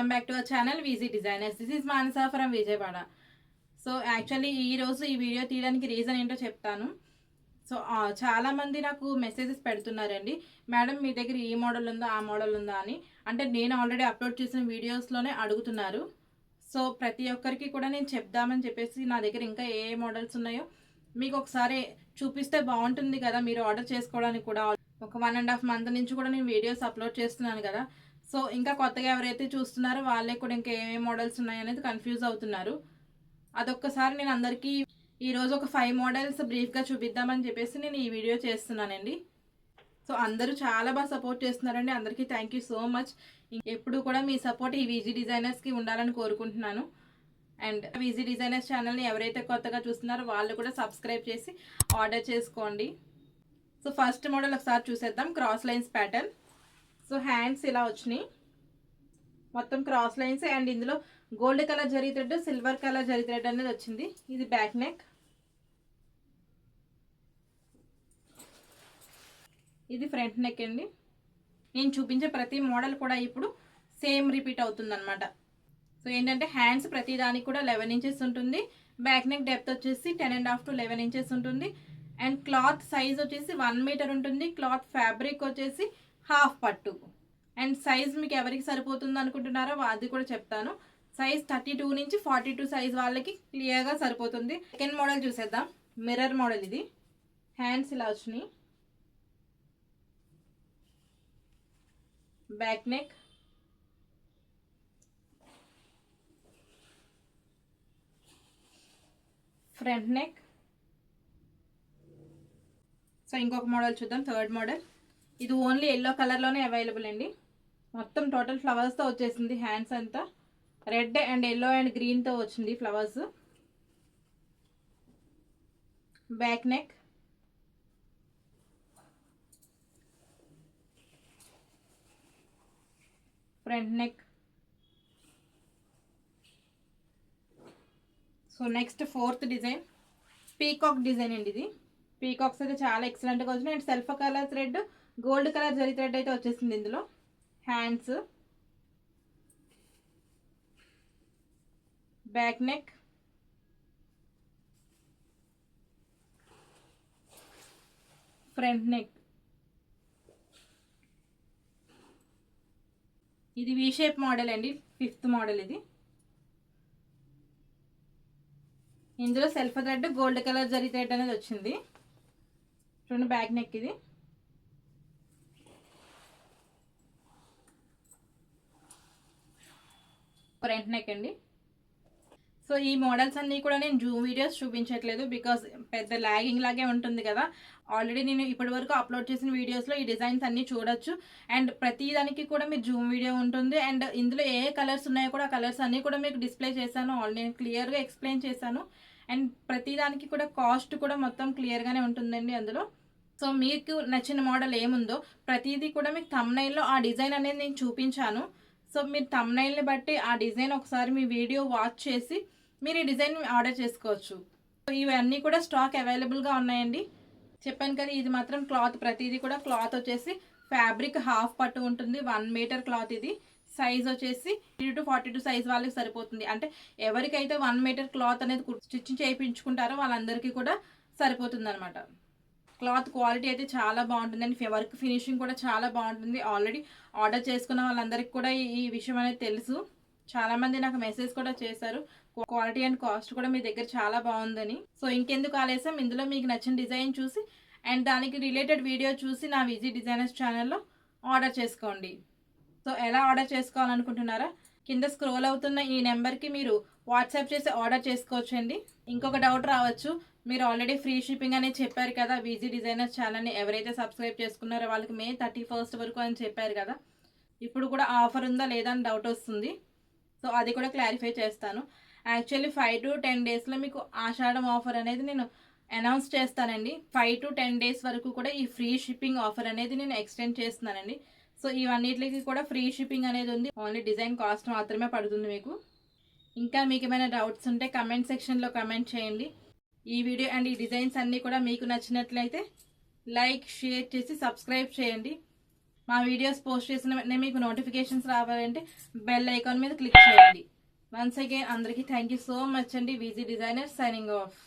Welcome back to our channel VG designers. This is Manasa from Vijayawada. So actually ఈరోజు ఈ video తీయడానికి reason ఏంటో చెప్తాను. సో చాలామంది నాకు మెసేజెస్ పెడుతున్నారండి, మేడం మీ దగ్గర ఈ మోడల్ ఉందా ఆ మోడల్ ఉందా అని. అంటే నేను ఆల్రెడీ అప్లోడ్ చేసిన వీడియోస్లోనే అడుగుతున్నారు. సో ప్రతి ఒక్కరికి కూడా నేను చెప్దామని చెప్పేసి నా దగ్గర ఇంకా ఏ మోడల్స్ ఉన్నాయో మీకు ఒకసారి చూపిస్తే బాగుంటుంది కదా, మీరు ఆర్డర్ చేసుకోవడానికి కూడా. ఒక 1.5 month నుంచి కూడా నేను వీడియోస్ అప్లోడ్ చేస్తున్నాను కదా. సో ఇంకా కొత్తగా ఎవరైతే చూస్తున్నారో వాళ్ళే కూడా ఇంకా ఏమేమి మోడల్స్ ఉన్నాయనేది కన్ఫ్యూజ్ అవుతున్నారు. అదొక్కసారి నేను అందరికీ ఈరోజు ఒక 5 మోడల్స్ బ్రీఫ్గా చూపిద్దామని చెప్పేసి నేను ఈ వీడియో చేస్తున్నానండి. సో అందరూ చాలా బాగా సపోర్ట్ చేస్తున్నారండి, అందరికీ థ్యాంక్ యూ సో మచ్. ఎప్పుడు కూడా మీ సపోర్ట్ ఈ వీజీ డిజైనర్స్కి ఉండాలని కోరుకుంటున్నాను. అండ్ వీజీ డిజైనర్స్ ఛానల్ని ఎవరైతే కొత్తగా చూస్తున్నారో వాళ్ళు కూడా సబ్స్క్రైబ్ చేసి ఆర్డర్ చేసుకోండి. సో ఫస్ట్ మోడల్ ఒకసారి చూసేద్దాం, cross lines pattern. So hands ఇలా వచ్చినాయి, మొత్తం క్రాస్ లైన్స్. అండ్ ఇందులో gold colour zari thread, silver colour zari thread అనేది వచ్చింది. ఇది బ్యాక్ నెక్, ఇది ఫ్రంట్ నెక్ అండి. నేను చూపించే ప్రతి మోడల్ కూడా ఇప్పుడు సేమ్ రిపీట్ అవుతుంది అనమాట. సో ఏంటంటే హ్యాండ్స్ ప్రతి దానికి కూడా 11 inches ఉంటుంది, బ్యాక్ నెక్ డెప్త్ వచ్చేసి 10.5 to 11 inches ఉంటుంది. అండ్ క్లాత్ సైజ్ వచ్చేసి 1 meter ఉంటుంది. క్లాత్ ఫ్యాబ్రిక్ వచ్చేసి హాఫ్ పట్టు. అండ్ సైజ్ మీకు ఎవరికి సరిపోతుంది అనుకుంటున్నారో అది కూడా చెప్తాను. సైజ్ 32 నుంచి 42 సైజ్ వాళ్ళకి క్లియర్గా సరిపోతుంది. సెకండ్ మోడల్ చూసేద్దాం, మిర్రర్ మోడల్. ఇది హ్యాండ్స్ ఇలా వచ్చినాయి, back neck, front neck. So ఇంకొక మోడల్ చూద్దాం, థర్డ్ మోడల్. ఇది ఓన్లీ ఎల్లో కలర్లోనే అవైలబుల్ అండి. మొత్తం టోటల్ ఫ్లవర్స్తో వచ్చేసింది. హ్యాండ్స్ అంతా రెడ్ అండ్ ఎల్లో అండ్ గ్రీన్తో వచ్చింది flowers. Back neck, front neck. So next fourth design peacock design అండి. ఇది పీకాక్స్ అయితే చాలా ఎక్సలెంట్గా వచ్చినాయి. And self colour thread, gold colour zari thread అయితే వచ్చేసింది ఇందులో. Hands, back neck, front neck. ఇది వి షేప్ మోడల్ అండి, 5th మోడల్. ఇది ఇందులో self thread, gold colour zari thread అనేది వచ్చింది. చూడండి బ్యాక్ నెక్, ఇది ఫ్రంట్ నెక్ అండి. సో ఈ మోడల్స్ అన్నీ కూడా నేను జూమ్ వీడియోస్ చూపించట్లేదు, బికాస్ పెద్ద లాగింగ్ లాగే ఉంటుంది కదా. ఆల్రెడీ నేను ఇప్పటి వరకు అప్లోడ్ చేసిన వీడియోస్లో ఈ డిజైన్స్ అన్నీ చూడొచ్చు. అండ్ ప్రతి దానికి కూడా మీరు జూమ్ వీడియో ఉంటుంది. అండ్ ఇందులో ఏ కలర్స్ ఉన్నాయో కూడా ఆ కలర్స్ అన్నీ కూడా మీకు డిస్ప్లే చేశాను, నేను క్లియర్గా ఎక్స్ప్లెయిన్ చేశాను. అండ్ ప్రతి దానికి కూడా కాస్ట్ కూడా మొత్తం క్లియర్గానే ఉంటుందండి అందులో. సో మీకు నచ్చిన మోడల్ ఏముందో ప్రతిదీ కూడా మీకు థంబ్నెయిల్లో ఆ డిజైన్ అనేది నేను చూపించాను. సో మీరు థంబ్నెయిల్ని బట్టి ఆ డిజైన్ ఒకసారి మీ వీడియో వాచ్ చేసి మీరు ఈ డిజైన్ ఆర్డర్ చేసుకోవచ్చు. సో ఇవన్నీ కూడా స్టాక్ అవైలబుల్గా ఉన్నాయండి. చెప్పాను కదా, ఇది మాత్రం క్లాత్ ప్రతిదీ కూడా క్లాత్ వచ్చేసి ఫ్యాబ్రిక్ హాఫ్ పట్టు ఉంటుంది, 1 meter క్లాత్. ఇది సైజ్ వచ్చేసి 30 to 42 సైజ్ వాళ్ళకి సరిపోతుంది. అంటే ఎవరికైతే 1 meter క్లాత్ అనేది స్టిచ్చింగ్ చేయించుకుంటారో వాళ్ళందరికీ కూడా సరిపోతుంది అనమాట. క్లాత్ క్వాలిటీ అయితే చాలా బాగుంటుందండి, వర్క్ ఫినిషింగ్ కూడా చాలా బాగుంటుంది. ఆల్రెడీ ఆర్డర్ చేసుకున్న వాళ్ళందరికీ కూడా ఈ విషయం అనేది తెలుసు. చాలామంది నాకు మెసేజ్ కూడా చేశారు, క్వాలిటీ అండ్ కాస్ట్ కూడా మీ దగ్గర చాలా బాగుందని. సో ఇంకెందుకు ఆలస్యం, ఇందులో మీకు నచ్చిన డిజైన్ చూసి అండ్ దానికి రిలేటెడ్ వీడియో చూసి నా వీజీ డిజైనర్స్ ఛానల్లో ఆర్డర్ చేసుకోండి. సో ఎలా ఆర్డర్ చేసుకోవాలనుకుంటున్నారా, కింద స్క్రోల్ అవుతున్న ఈ నెంబర్కి మీరు వాట్సాప్ చేసి ఆర్డర్ చేసుకోవచ్చు అండి. ఇంకొక డౌట్ రావచ్చు, మీరు ఆల్రెడీ ఫ్రీ షిప్పింగ్ అనేది చెప్పారు కదా వీజీ డిజైనర్స్ ఛానల్ని ఎవరైతే సబ్స్క్రైబ్ చేసుకున్నారో వాళ్ళకి May 31st వరకు అని చెప్పారు కదా, ఇప్పుడు కూడా ఆఫర్ ఉందా లేదా అని డౌట్ వస్తుంది. సో అది కూడా క్లారిఫై చేస్తాను. యాక్చువల్లీ 5 to 10 డేస్లో మీకు ఆషాఢం ఆఫర్ అనేది నేను అనౌన్స్ చేస్తానండి. 5 to 10 డేస్ వరకు కూడా ఈ ఫ్రీ షిప్పింగ్ ఆఫర్ అనేది నేను ఎక్స్టెండ్ చేస్తున్నానండి. సో ఇవన్నిటికి కూడా ఫ్రీ షిప్పింగ్ అనేది ఉంది, ఓన్లీ డిజైన్ కాస్ట్ మాత్రమే పడుతుంది మీకు. ఇంకా మీకు ఏమైనా డౌట్స్ ఉంటే కమెంట్ సెక్షన్లో కమెంట్ చేయండి. ఈ వీడియో అండ్ ఈ డిజైన్స్ అన్నీ కూడా మీకు నచ్చినట్లయితే లైక్, షేర్ చేసి సబ్స్క్రైబ్ చేయండి. మా వీడియోస్ పోస్ట్ చేసిన వెంటనే మీకు నోటిఫికేషన్స్ రావాలంటే బెల్ ఐకాన్ మీద క్లిక్ చేయండి. వన్స్ అగైన్ అందరికీ థ్యాంక్ యూ సో మచ్ అండి. VG designer signing off.